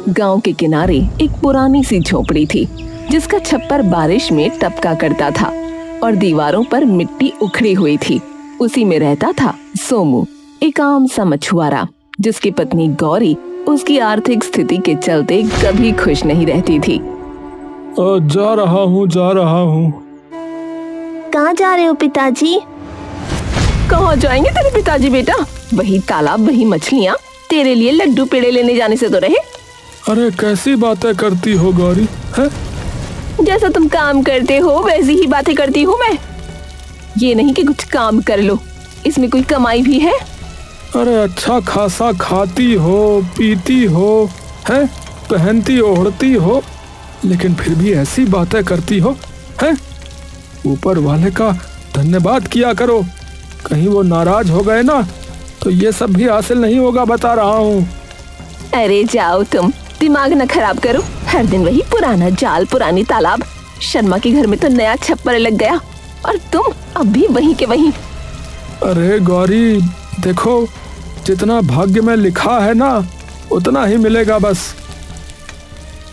गांव के किनारे एक पुरानी सी झोपड़ी थी जिसका छप्पर बारिश में टपका करता था और दीवारों पर मिट्टी उखड़ी हुई थी। उसी में रहता था सोमू, एक आम सा मछुआरा जिसकी पत्नी गौरी उसकी आर्थिक स्थिति के चलते कभी खुश नहीं रहती थी। जा रहा हूँ। कहाँ जा रहे हो पिताजी? कहाँ जाएंगे तेरे पिताजी बेटा? वही तालाब, वही मछलियाँ, तेरे लिए लड्डू पेड़े लेने जाने से तो रहे। अरे कैसी बातें करती हो गौरी, है? जैसा तुम काम करते हो वैसी ही बातें करती हूँ मैं। ये नहीं कि कुछ काम कर लो, इसमें कोई कमाई भी है? अरे अच्छा खासा खाती हो, पीती हो, है? पहनती ओढ़ती हो, लेकिन फिर भी ऐसी बातें करती हो, है? ऊपर वाले का धन्यवाद किया करो, कहीं वो नाराज हो गए ना तो ये सब भी हासिल नहीं होगा, बता रहा हूँ। अरे जाओ तुम, दिमाग न खराब करो। हर दिन वही पुराना जाल, पुरानी तालाब। शर्मा के घर में तो नया छप्पर लग गया और तुम अब भी वहीं के वहीं। अरे गौरी देखो, जितना भाग्य में लिखा है ना उतना ही मिलेगा बस।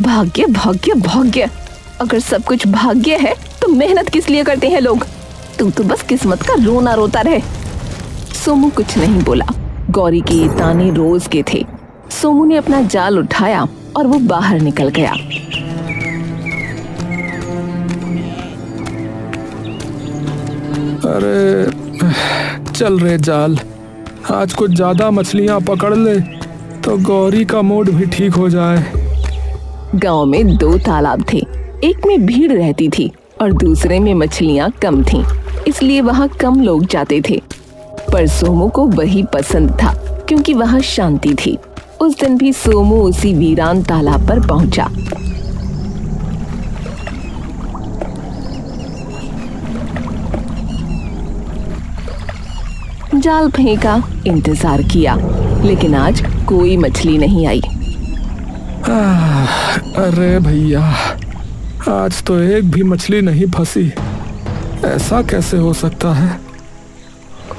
भाग्य भाग्य भाग्य, अगर सब कुछ भाग्य है तो मेहनत किस लिए करते हैं लोग? तू तो बस किस्मत का रोना रोता रहे। सोमू कुछ नहीं बोला। गौरी के ये ताने रोज के थे। सोमू ने अपना जाल उठाया और वो बाहर निकल गया। अरे चल रे जाल, आज कुछ ज्यादा मछलियां पकड़ ले तो गौरी का मूड भी ठीक हो जाए। गांव में 2 तालाब थे, एक में भीड़ रहती थी और दूसरे में मछलियां कम थीं, इसलिए वहां कम लोग जाते थे। पर सोमू को वही पसंद था क्योंकि वहां शांति थी। उस दिन भी सोमू उसी वीरान तालाब पर पहुंचा। जाल फेंका, इंतजार किया, लेकिन आज कोई मछली नहीं आई। अरे भैया, आज तो एक भी मछली नहीं फंसी, ऐसा कैसे हो सकता है?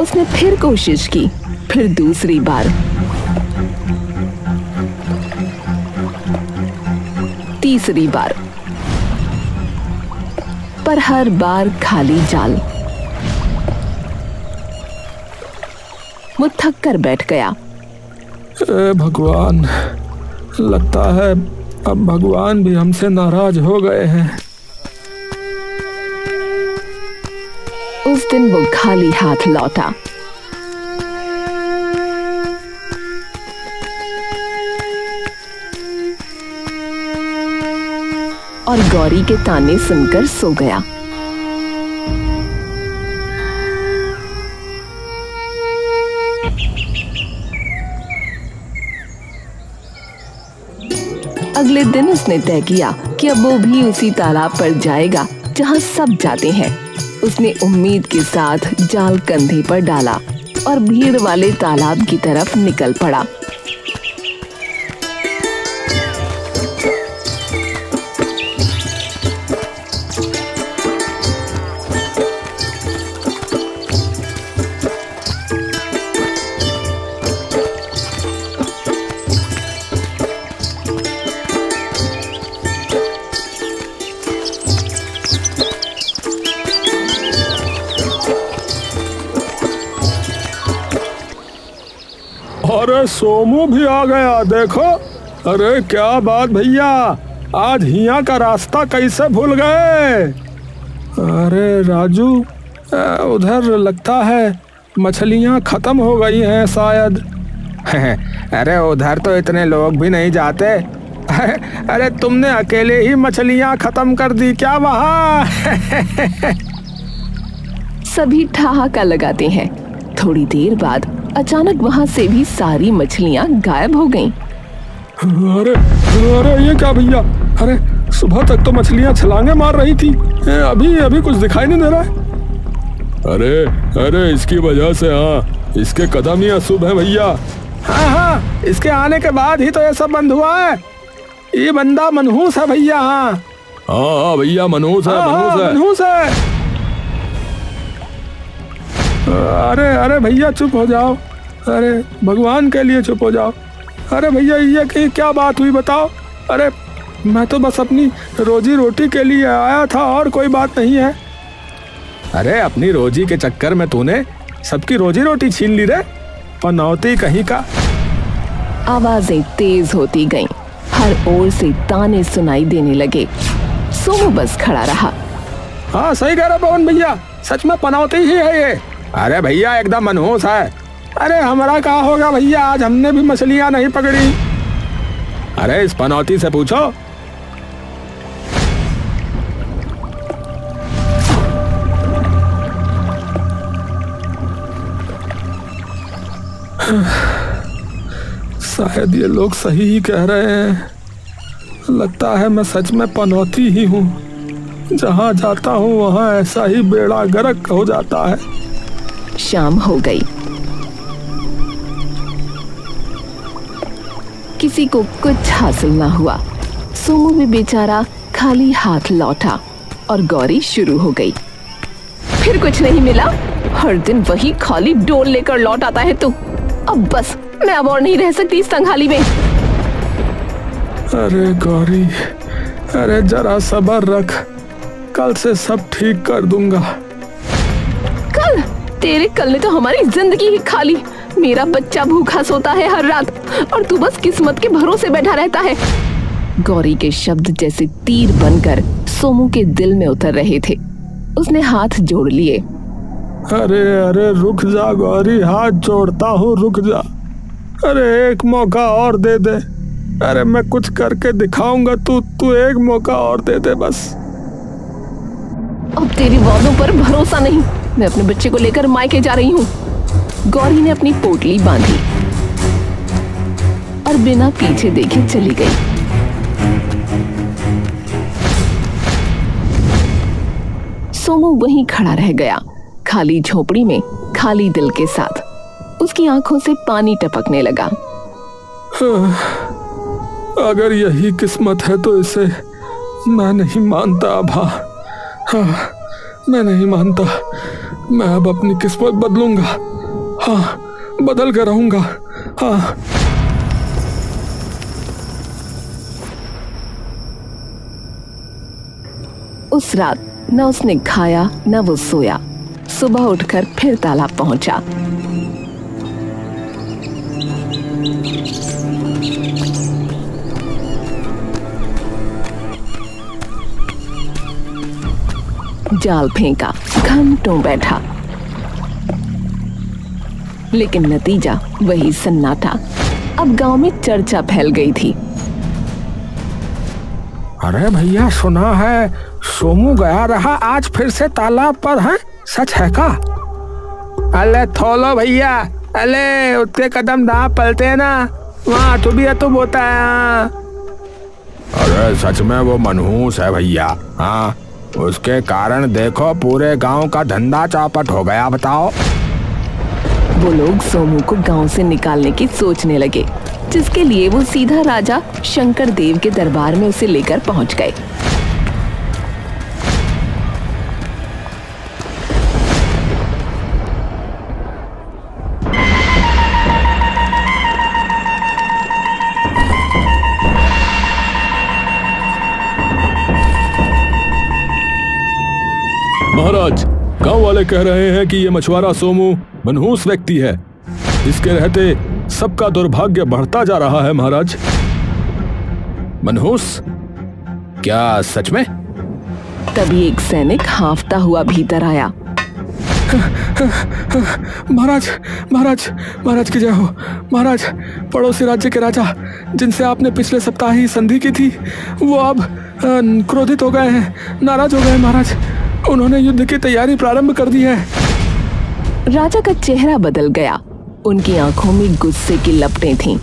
उसने फिर कोशिश की, फिर दूसरी बार, तीसरी बार, पर हर बार खाली जाल। वो थक कर बैठ गया। भगवान, लगता है अब भगवान भी हमसे नाराज हो गए हैं। उस दिन वो खाली हाथ लौटा। और गौरी के ताने सुनकर सो गया। अगले दिन उसने तय किया कि अब वो भी उसी तालाब पर जाएगा जहां सब जाते हैं। उसने उम्मीद के साथ जाल कंधे पर डाला और भीड़ वाले तालाब की तरफ निकल पड़ा। अरे सोमू भी आ गया, देखो। अरे क्या बात भैया, आज हिया का रास्ता कैसे भूल गए? अरे राजू, उधर लगता है मछलियां खत्म हो गई हैं शायद। अरे उधर तो इतने लोग भी नहीं जाते। अरे तुमने अकेले ही मछलियां खत्म कर दी क्या वहाँ? सभी ठहाका लगाते हैं। थोड़ी देर बाद अचानक वहां से भी सारी मछलियां गायब हो गईं। अरे अरे ये क्या भैया? अरे सुबह तक तो मछलियां छलांगे मार रही थी, अभी अभी कुछ दिखाई नहीं दे रहा है। अरे अरे इसकी वजह से, हाँ, इसके कदम ही अशुभ है भैया। हाँ, इसके आने के बाद ही तो ये सब बंद हुआ है। ये बंदा मनहूस है भैया। हाँ भैया, मनहूस है, मनहूस है। अरे अरे भैया चुप हो जाओ, अरे भगवान के लिए चुप हो जाओ। अरे भैया ये क्या बात हुई बताओ। अरे मैं तो बस अपनी रोजी रोटी के लिए आया था और कोई बात नहीं है। अरे अपनी रोजी के चक्कर में तूने सबकी रोजी रोटी छीन ली रे, पनौती कहीं का। आवाजें तेज होती गईं, हर ओर से ताने सुनाई देने लगे। सोमू बस खड़ा रहा। हाँ सही कह रहा पवन भैया, सच में पनौती ही है ये। अरे भैया एकदम मनहूस है। अरे हमारा क्या होगा भैया, आज हमने भी मछलियां नहीं पकड़ी। अरे इस पनौती से पूछो। शायद ये लोग सही ही कह रहे हैं। लगता है मैं सच में पनौती ही हूँ। जहाँ जाता हूँ वहाँ ऐसा ही बेड़ा गर्क हो जाता है। शाम हो गई। किसी को कुछ हासिल ना हुआ। सोमू भी बेचारा खाली हाथ लौटा और गौरी शुरू हो गई। फिर कुछ नहीं मिला? हर दिन वही खाली डोल लेकर लौट आता है तू। अब बस, मैं अब और नहीं रह सकती इस संघाली में। अरे गौरी, अरे जरा सब्र रख, कल से सब ठीक कर दूंगा। कल? तेरे कल ने तो हमारी जिंदगी ही खा ली। मेरा बच्चा भूखा सोता है हर रात और तू बस किस्मत के भरोसे बैठा रहता है। गौरी के शब्द जैसे तीर बनकर सोमू के दिल में उतर रहे थे। उसने हाथ जोड़ लिए। अरे अरे रुक जा गौरी, हाथ जोड़ता हूँ, रुक जा। अरे एक मौका और दे दे। अरे मैं कुछ करके दिखाऊंगा, तू एक मौका और दे दे बस। अब तेरी वादों पर भरोसा नहीं। मैं अपने बच्चे को लेकर मायके जा रही हूँ। गौरी ने अपनी पोटली बांधी और बिना पीछे देखे चली गई। सोमू वहीं खड़ा रह गया, खाली झोपड़ी में, खाली दिल के साथ। उसकी आंखों से पानी टपकने लगा। अगर यही किस्मत है तो इसे मैं नहीं मानता अभा। हाँ, मैं नहीं मानता। मैं अब अपनी किस्मत बदलूंगा। हाँ, बदल कर रहूंगा। हाँ। उस रात न उसने खाया न वो सोया। सुबह उठकर फिर तालाब पहुंचा। जाल फेंका, घंटों बैठा, लेकिन नतीजा वही सन्नाटा। अब गांव में चर्चा फैल गई थी। अरे भैया सुना है सोमू गया रहा आज फिर से तालाब पर है, सच है का? अले थोलो भैया, अले उसके कदम ना पलते हैं ना, वहाँ तो भी तो बोता है। अरे सच में वो मनहूस है भैया। हाँ, उसके कारण देखो पूरे गांव का धंधा चौपट हो गया। बताओ। वो लोग सोमू को गांव से निकालने की सोचने लगे, जिसके लिए वो सीधा राजा शंकर देव के दरबार में उसे लेकर पहुंच गए। महाराज, गांव वाले कह रहे हैं कि ये मछुआरा सोमू मनहूस व्यक्ति है। इसके रहते सबका दुर्भाग्य बढ़ता जा रहा है महाराज। मनहूस? क्या सच में? तभी एक सैनिक हांफता हुआ भीतर आया। महाराज, महाराज, महाराज की जय हो। महाराज, पड़ोसी राज्य के राजा जिनसे आपने पिछले सप्ताह ही संधि की थी, वो अब क्रोधित हो गए हैं, नाराज हो गए महाराज। उन्होंने युद्ध की तैयारी प्रारंभ कर दी है। राजा का चेहरा बदल गया। उनकी आंखों में गुस्से की लपटें थीं।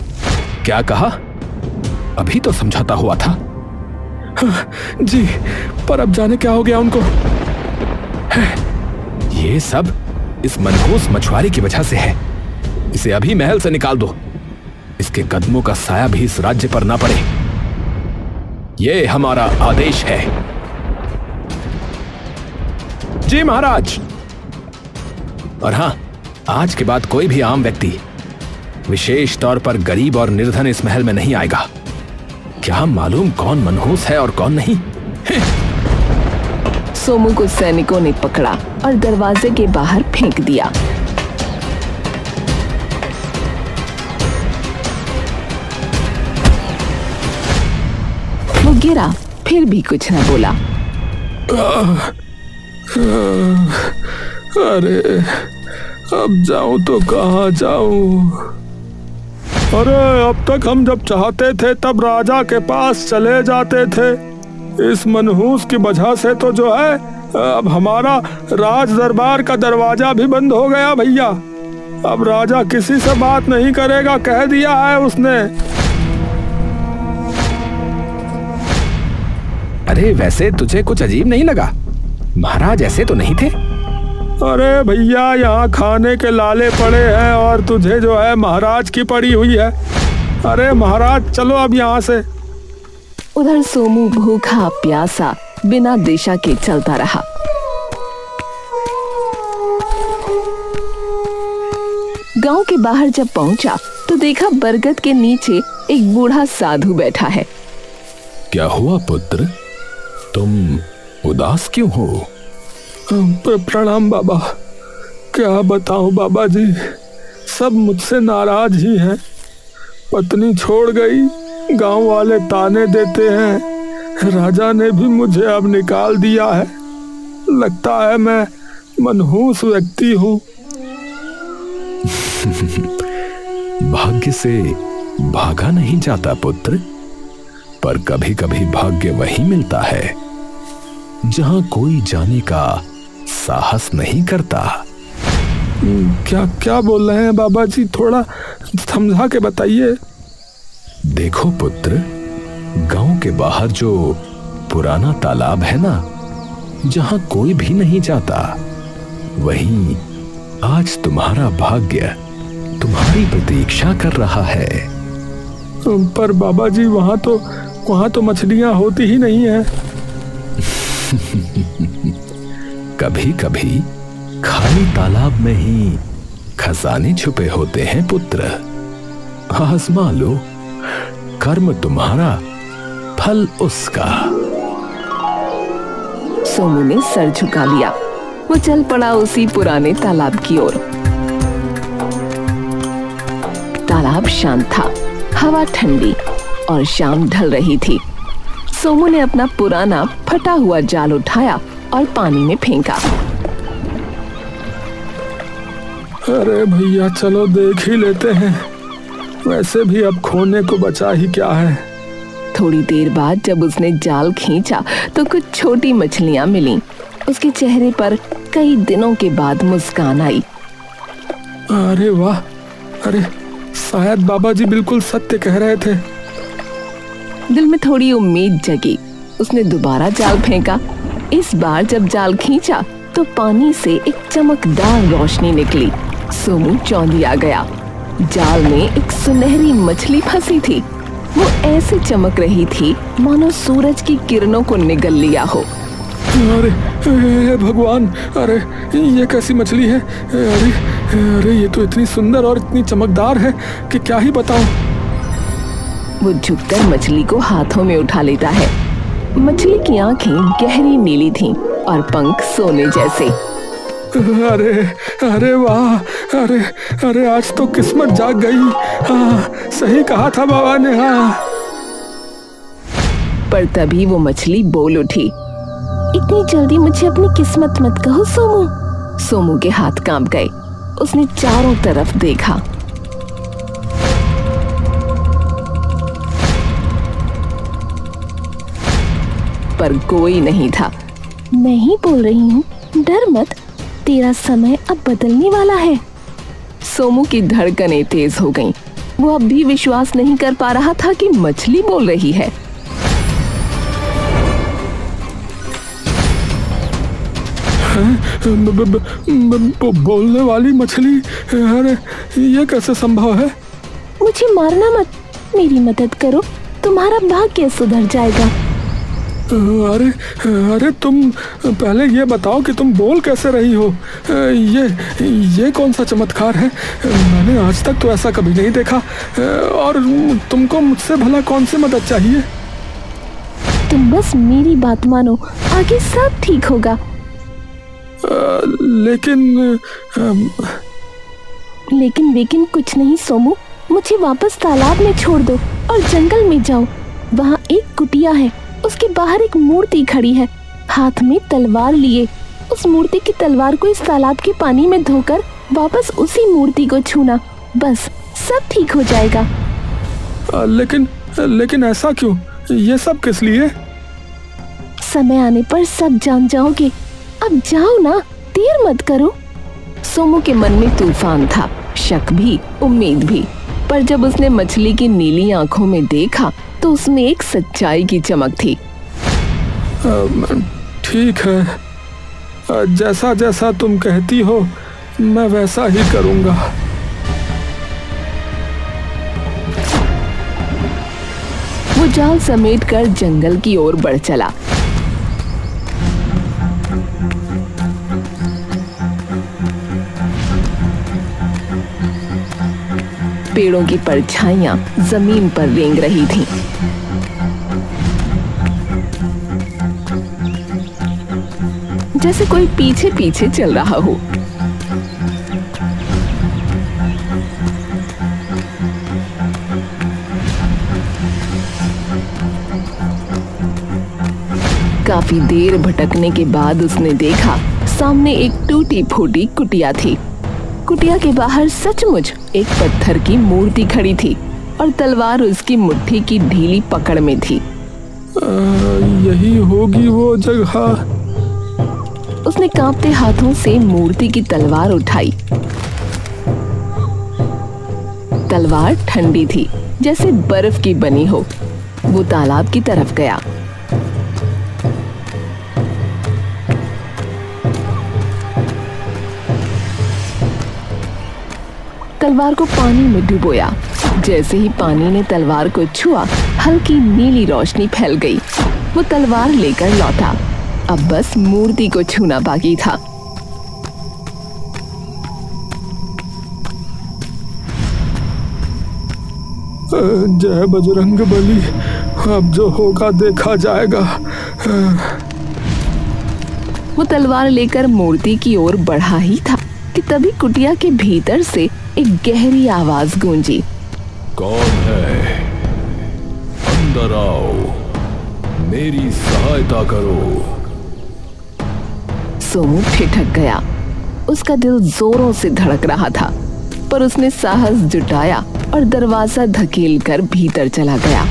क्या कहा? अभी तो समझाता हुआ था। जी, पर अब जाने क्या हो गया उनको। ये सब इस मनहूस मछुआरे की वजह से है। इसे अभी महल से निकाल दो। इसके कदमों का साया भी इस राज्य पर ना पड़े। ये हमारा आदेश है। जी महाराज। और हाँ, आज के बाद कोई भी आम व्यक्ति, विशेष तौर पर गरीब और निर्धन, इस महल में नहीं आएगा। क्या मालूम कौन मनहूस है और कौन नहीं। सोमू को सैनिकों ने पकड़ा और दरवाजे के बाहर फेंक दिया। वो गिरा, फिर भी कुछ न बोला। अरे अब जाऊं तो कहाँ जाऊं? अरे अब तक हम जब चाहते थे तब राजा के पास चले जाते थे। इस मनहूस की वजह से तो जो है अब हमारा राज दरबार का दरवाजा भी बंद हो गया भैया। अब राजा किसी से बात नहीं करेगा, कह दिया है उसने। अरे वैसे तुझे कुछ अजीब नहीं लगा? महाराज ऐसे तो नहीं थे। अरे भैया, यहाँ खाने के लाले पड़े हैं और तुझे जो है महाराज की पड़ी हुई है। अरे महाराज चलो अब यहाँ से। उधर सोमू भूखा प्यासा बिना दिशा के चलता रहा। गांव के बाहर जब पहुंचा तो देखा बरगद के नीचे एक बूढ़ा साधु बैठा है। क्या हुआ पुत्र, तुम उदास क्यों हो? प्रणाम बाबा। क्या बताऊं बाबा जी, सब मुझसे नाराज ही हैं। पत्नी छोड़ गई, गांव वाले ताने देते हैं। राजा ने भी मुझे अब निकाल दिया है। लगता है मैं मनहूस व्यक्ति हूँ। भाग्य से भागा नहीं जाता पुत्र, पर कभी कभी भाग्य वही मिलता है जहां कोई जाने का साहस नहीं करता। क्या क्या बोल रहे हैं बाबा जी, थोड़ा समझा के बताइए। देखो पुत्र, गांव के बाहर जो पुराना तालाब है ना, जहां कोई भी नहीं जाता, वहीं आज तुम्हारा भाग्य तुम्हारी प्रतीक्षा कर रहा है। पर बाबा जी वहां तो मछलियां होती ही नहीं है। कभी कभी खाली तालाब में ही खजाने छुपे होते हैं पुत्र। आजमा लो, कर्म तुम्हारा, फल उसका। सोमू ने सर झुका लिया। वो चल पड़ा उसी पुराने तालाब की ओर। तालाब शांत था, हवा ठंडी और शाम ढल रही थी। सोमू ने अपना पुराना फटा हुआ जाल उठाया और पानी में फेंका। अरे भैया चलो देख ही लेते हैं, वैसे भी अब खोने को बचा ही क्या है। थोड़ी देर बाद जब उसने जाल खींचा तो कुछ छोटी मछलियां मिलीं। उसके चेहरे पर कई दिनों के बाद मुस्कान आई। अरे वाह, अरे शायद बाबा जी बिल्कुल सत्य कह रहे थे। दिल में थोड़ी उम्मीद जगी। उसने दोबारा जाल फेंका। इस बार जब जाल खींचा तो पानी से एक चमकदार रोशनी निकली। सोमू चौंधिया गया। जाल में एक सुनहरी मछली फंसी थी। वो ऐसे चमक रही थी मानो सूरज की किरणों को निगल लिया हो। अरे भगवान, अरे ये कैसी मछली है? अरे ये तो इतनी सुंदर और इतनी चमकदार है कि क्या ही बताऊं। वो झुककर मछली को हाथों में उठा लेता है। मछली की आंखें गहरी नीली थीं और पंख सोने जैसे। अरे वाह, अरे आज तो किस्मत जाग गई। हाँ, सही कहा था बाबा ने। हाँ। पर तभी वो मछली बोल उठी, इतनी जल्दी मुझे अपनी किस्मत मत कहो सोमू। सोमू के हाथ कांप गए। उसने चारों तरफ देखा। पर कोई नहीं था। मैं ही बोल रही हूँ, डर मत, तेरा समय अब बदलने वाला है। सोमू की धड़कनें तेज हो गईं। वो अब भी विश्वास नहीं कर पा रहा था कि मछली बोल रही है। बोलने वाली मछली? अरे ये कैसे संभव है? मुझे मारना मत, मेरी मदद करो, तुम्हारा भाग्य सुधर जाएगा। अरे अरे तुम पहले ये बताओ कि तुम बोल कैसे रही हो। ये कौन सा चमत्कार है? मैंने आज तक तो ऐसा कभी नहीं देखा। और तुमको मुझसे भला कौन सी मदद चाहिए? तुम बस मेरी बात मानो, आगे सब ठीक होगा। लेकिन कुछ नहीं सोमू, मुझे वापस तालाब में छोड़ दो और जंगल में जाओ। वहाँ एक कुटिया है, उसके बाहर एक मूर्ति खड़ी है, हाथ में तलवार लिए। उस मूर्ति की तलवार को इस तालाब के पानी में धोकर वापस उसी मूर्ति को छूना, बस सब ठीक हो जाएगा। लेकिन ऐसा क्यों? ये सब किस लिए? समय आने पर सब जान जाओगे। अब जाओ ना, देर मत करो। सोमू के मन में तूफान था, शक भी, उम्मीद भी। पर जब उसने मछली की नीली आंखों में देखा तो उसमें एक सच्चाई की चमक थी। ठीक है, जैसा जैसा तुम कहती हो मैं वैसा ही करूंगा। वो जाल समेटकर जंगल की ओर बढ़ चला। पेड़ों की परछाइयां जमीन पर रेंग रही थीं। जैसे कोई पीछे पीछे चल रहा हो। काफी देर भटकने के बाद उसने देखा सामने एक टूटी फूटी कुटिया थी। कुटिया के बाहर सचमुच एक पत्थर की मूर्ति खड़ी थी और तलवार उसकी मुट्ठी की ढीली पकड़ में थी। यही होगी वो जगह। उसने कांपते हाथों से मूर्ति की तलवार उठाई। तलवार ठंडी थी, जैसे बर्फ की बनी हो। वो तालाब की तरफ गया। तलवार को पानी में डुबोया। जैसे ही पानी ने तलवार को छुआ, हल्की नीली रोशनी फैल गई। वो तलवार लेकर लौटा। अब बस मूर्ति को छूना बाकी था। जय बजरंग बली, अब जो होगा देखा जाएगा। वो तलवार लेकर मूर्ति की ओर बढ़ा ही था कि तभी कुटिया के भीतर से एक गहरी आवाज गूंजी। कौन है? अंदर आओ, मेरी सहायता करो। सोमू ठिठक गया। उसका दिल जोरों से धड़क रहा था, पर उसने साहस जुटाया और दरवाजा धकेलकर भीतर चला गया।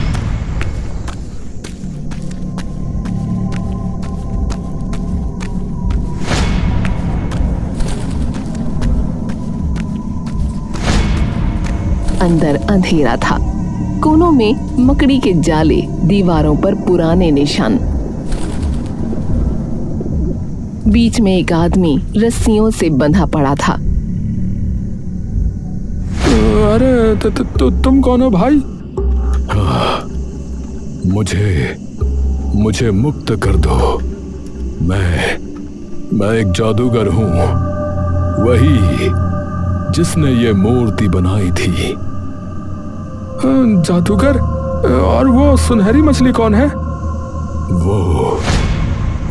अंदर अंधेरा था। कोनों में मकड़ी के जाले, दीवारों पर पुराने निशान। बीच में एक आदमी रस्सियों से बंधा पड़ा था। अरे तुम कौन हो भाई? मुझे मुक्त कर दो। मैं एक जादूगर हूँ, वही जिसने ये मूर्ति बनाई थी। जादूगर? और वो सुनहरी मछली कौन है?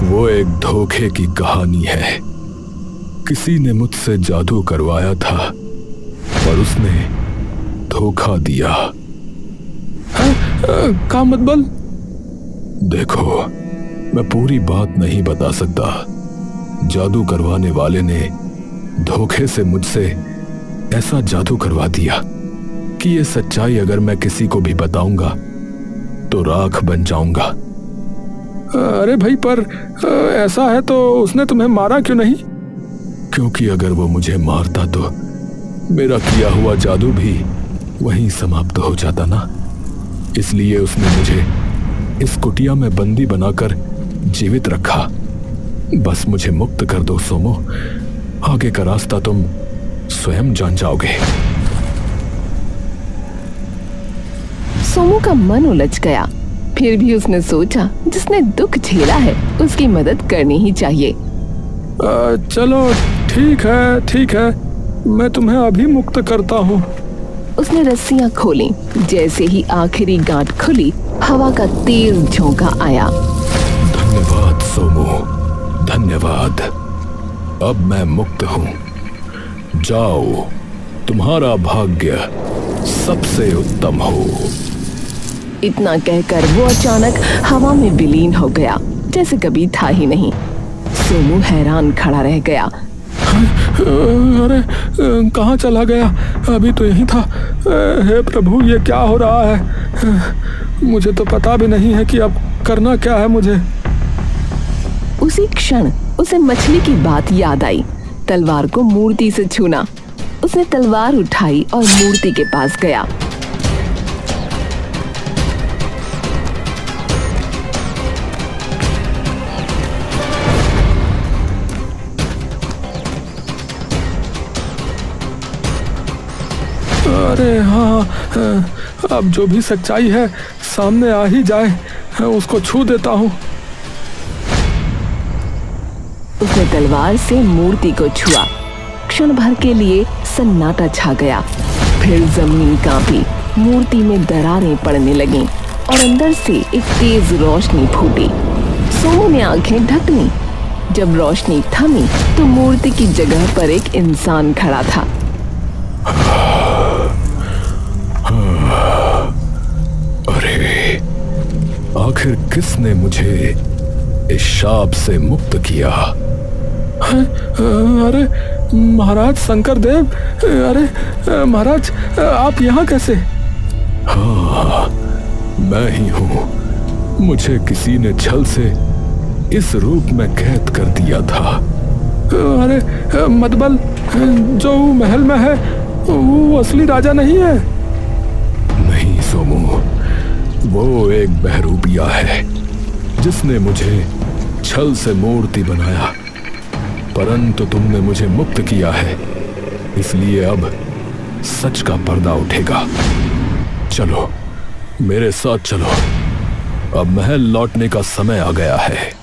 वो एक धोखे की कहानी है। किसी ने मुझसे जादू करवाया था, पर उसने धोखा दिया। का मतलब? देखो, मैं पूरी बात नहीं बता सकता। जादू करवाने वाले ने धोखे से मुझसे ऐसा जादू करवा दिया कि ये सच्चाई अगर मैं किसी को भी बताऊंगा तो राख बन जाऊंगा। अरे भाई, पर ऐसा है तो उसने तुम्हें मारा क्यों नहीं? क्योंकि अगर वो मुझे मारता तो मेरा किया हुआ जादू भी वहीं समाप्त हो जाता ना। इसलिए उसने मुझे इस कुटिया में बंदी बनाकर जीवित रखा। बस मुझे मुक्त कर दो सोमो, आगे का रास्ता तुम स्वयं जान जाओगे। सोमू का मन उलझ गया। फिर भी उसने सोचा जिसने दुख झेला है उसकी मदद करनी ही चाहिए। चलो ठीक है, मैं तुम्हें अभी मुक्त करता हूँ। उसने रस्सियां खोली। जैसे ही आखिरी गांठ खुली, हवा का तेज झोंका आया। धन्यवाद सोमू, धन्यवाद। अब मैं मुक्त हूँ। जाओ, तुम्हारा भाग्य सबसे उत्तम हो। इतना कहकर वो अचानक हवा में विलीन हो गया, जैसे कभी था ही नहीं। सोमू हैरान खड़ा रह गया। अरे कहाँ चला गया? अभी तो यहीं था। हे प्रभु, ये क्या हो रहा है? मुझे तो पता भी नहीं है कि अब करना क्या है मुझे। उसी क्षण उसे मछली की बात याद आई। तलवार को मूर्ति से छूना। उसने तलवार उठाई और मूर्ति के पास गया। अरे हाँ, अब जो भी सच्चाई है सामने आ ही जाए, उसको छू देता हूँ। उसने तलवार से मूर्ति को छुआ। क्षण भर के लिए सन्नाटा छा गया। फिर जमीन कांपी, मूर्ति में दरारें पड़ने लगीं और अंदर से एक तेज रोशनी फूटी। सोमू ने आंखें ढक लीं। जब रोशनी थमी तो मूर्ति की जगह पर एक इंसान खड़ा था। अरे, आखिर किसने मुझे इस शाप से मुक्त किया? अरे महाराज शंकर देव, अरे महाराज, आप यहाँ कैसे? हाँ, मैं ही हूँ। मुझे किसी ने छल से इस रूप में कैद कर दिया था। अरे मतबल जो महल में है वो असली राजा नहीं है? नहीं सोमू, वो एक बहरूपिया है जिसने मुझे छल से मूर्ति बनाया। परंतु तुमने मुझे मुक्त किया है, इसलिए अब सच का पर्दा उठेगा। चलो, मेरे साथ चलो। अब महल लौटने का समय आ गया है।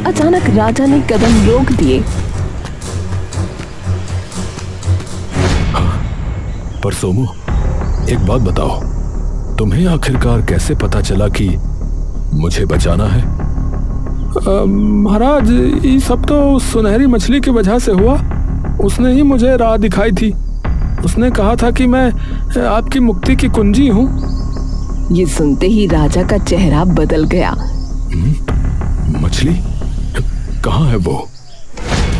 अचानक राजा ने कदम रोक दिए। पर सोमू, एक बात बताओ, तुम्हें आखिरकार कैसे पता चला कि मुझे बचाना है? महाराज, ये सब तो सुनहरी मछली की वजह से हुआ। उसने ही मुझे राह दिखाई थी। उसने कहा था कि मैं आपकी मुक्ति की कुंजी हूँ। ये सुनते ही राजा का चेहरा बदल गया। मछली? कहाँ है वो?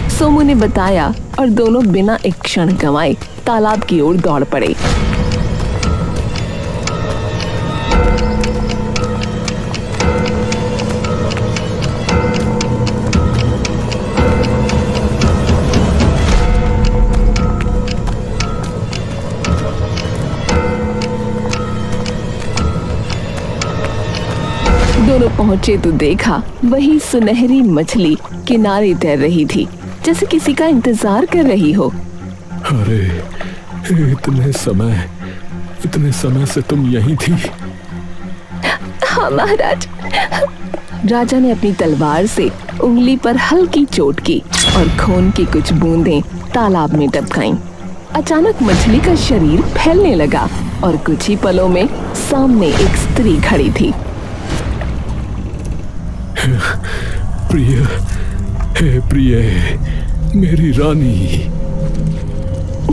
सोमू ने बताया और दोनों बिना एक क्षण गंवाए तालाब की ओर दौड़ पड़े। दोनों पहुंचे तो देखा वही सुनहरी मछली किनारे तैर रही थी, जैसे किसी का इंतजार कर रही हो। अरे, इतने समय से तुम यहीं थी? हाँ महाराज। राजा ने अपनी तलवार से उंगली पर हल्की चोट की और खून की कुछ बूंदें तालाब में टपकाईं। अचानक मछली का शरीर फैलने लगा और कुछ ही पलों में सामने एक स्त्री खड़ी थी। प्रिय, हे प्रिय, मेरी रानी।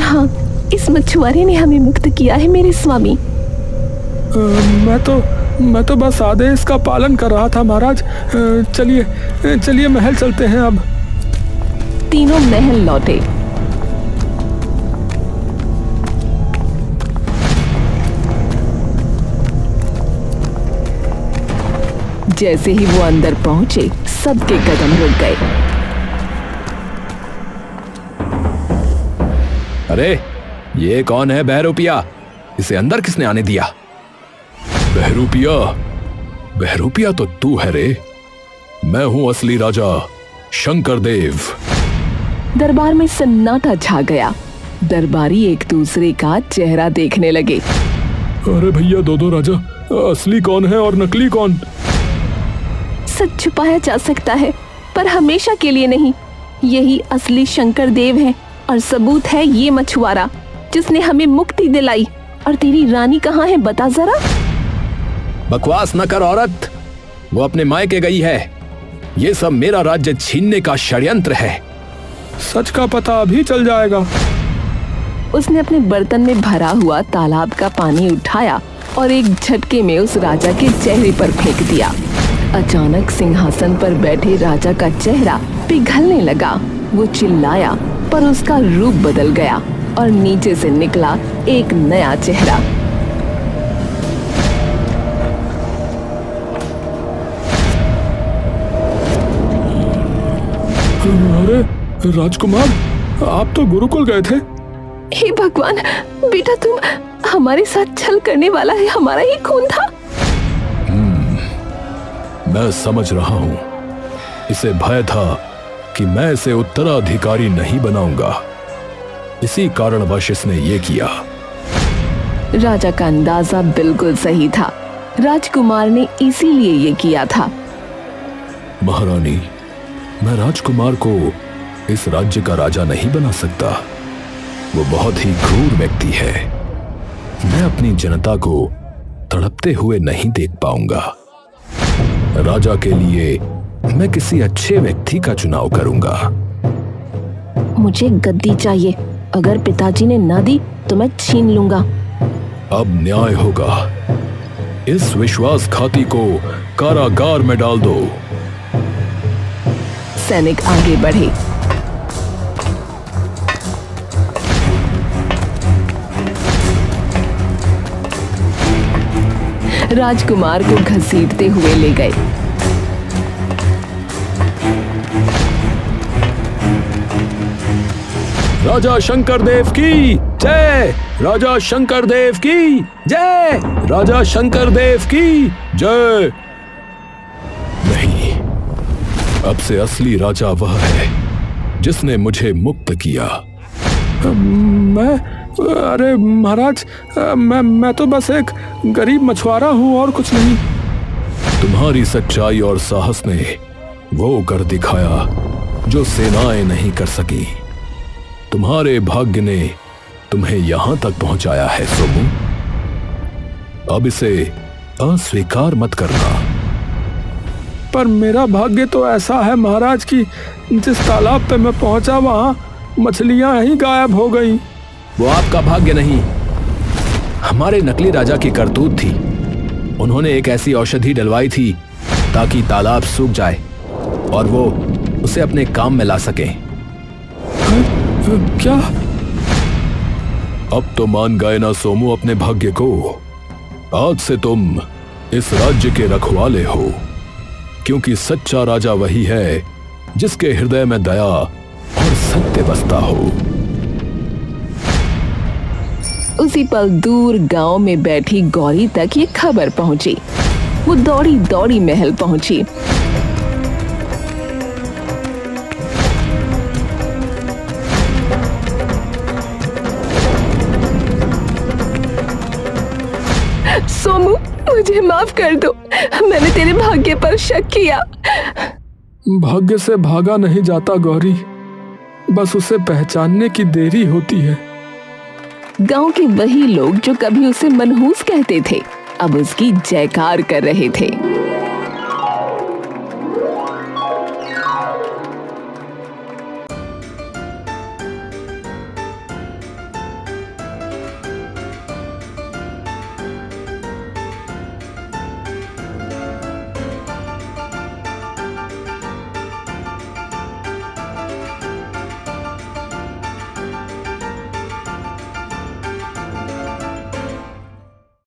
हाँ, इस मछुआरे ने हमें मुक्त किया है मेरे स्वामी। मैं तो बस आदेश का पालन कर रहा था महाराज। चलिए महल चलते हैं अब। तीनों महल लौटे। जैसे ही वो अंदर पहुंचे, सबके कदम रुक गए। अरे, ये कौन है बहरूपिया? इसे अंदर किसने आने दिया? बहरूपिया तो तू है रे। मैं हूं असली राजा, शंकरदेव। दरबार में सन्नाटा छा गया। दरबारी एक दूसरे का चेहरा देखने लगे। अरे भैया दो राजा, असली कौन है और नकली कौन? सच छुपाया जा सकता है पर हमेशा के लिए नहीं। यही असली शंकरदेव है और सबूत है ये मछुआरा जिसने हमें मुक्ति दिलाई। और तेरी रानी कहाँ है बता जरा। बकवास न कर औरत, वो अपने मायके गई है। ये सब मेरा राज्य छीनने का षड्यंत्र है। सच का पता अभी चल जाएगा। उसने अपने बर्तन में भरा हुआ तालाब का पानी उठाया और एक झटके में उस राजा के चेहरे पर फेंक दिया। अचानक सिंहासन पर बैठे राजा का चेहरा पिघलने लगा। वो चिल्लाया पर उसका रूप बदल गया और नीचे से निकला एक नया चेहरा। अरे राजकुमार, आप तो गुरुकुल गए थे। हे भगवान, बेटा तुम हमारे साथ छल करने वाला है, हमारा ही खून था। मैं समझ रहा हूँ। इसे भय था कि मैं इसे उत्तराधिकारी नहीं बनाऊंगा, इसी कारणवश इसने ये किया। राजा का अंदाजा बिल्कुल सही था। राजकुमार ने इसीलिए ये किया था। महारानी, मैं राजकुमार को इस राज्य का राजा नहीं बना सकता। वो बहुत ही क्रूर व्यक्ति है। मैं अपनी जनता को तड़पते हुए नहीं देख पाऊंगा। राजा के लिए मैं किसी अच्छे व्यक्ति का चुनाव करूंगा। मुझे गद्दी चाहिए। अगर पिताजी ने ना दी तो मैं छीन लूंगा। अब न्याय होगा। इस विश्वासघाती को कारागार में डाल दो। सैनिक आगे बढ़े। राजकुमार को घसीटते हुए ले गए। राजा शंकरदेव की जय, राजा शंकरदेव की जय, राजा शंकरदेव की जय। नहीं, अब से असली राजा वह है जिसने मुझे मुक्त किया। अरे महाराज, मैं तो बस एक गरीब मछुआरा हूँ और कुछ नहीं। तुम्हारी सच्चाई और साहस ने वो कर दिखाया जो सेनाएं नहीं कर सकी। तुम्हारे भाग्य ने तुम्हें यहां तक पहुंचाया है सोमू। अब इसे अस्वीकार मत करना। पर मेरा भाग्य तो ऐसा है महाराज कि जिस तालाब पे मैं पहुंचा वहां मछलियां ही गायब हो गईं। वो आपका भाग्य नहीं, हमारे नकली राजा की करतूत थी। उन्होंने एक ऐसी औषधि डलवाई थी ताकि तालाब सूख जाए और वो उसे अपने काम में ला सके। क्या? अब तो मान गए ना सोमू अपने भाग्य को। आज से तुम इस राज्य के रखवाले हो, क्योंकि सच्चा राजा वही है जिसके हृदय में दया और सत्य बसता हो। उसी पल दूर गांव में बैठी गौरी तक ये खबर पहुंची। वो दौड़ी दौड़ी महल पहुंची। सोमू, मुझे माफ कर दो। मैंने तेरे भाग्य पर शक किया। भाग्य से भागा नहीं जाता गौरी, बस उसे पहचानने की देरी होती है। गांव के वही लोग जो कभी उसे मनहूस कहते थे अब उसकी जयकार कर रहे थे।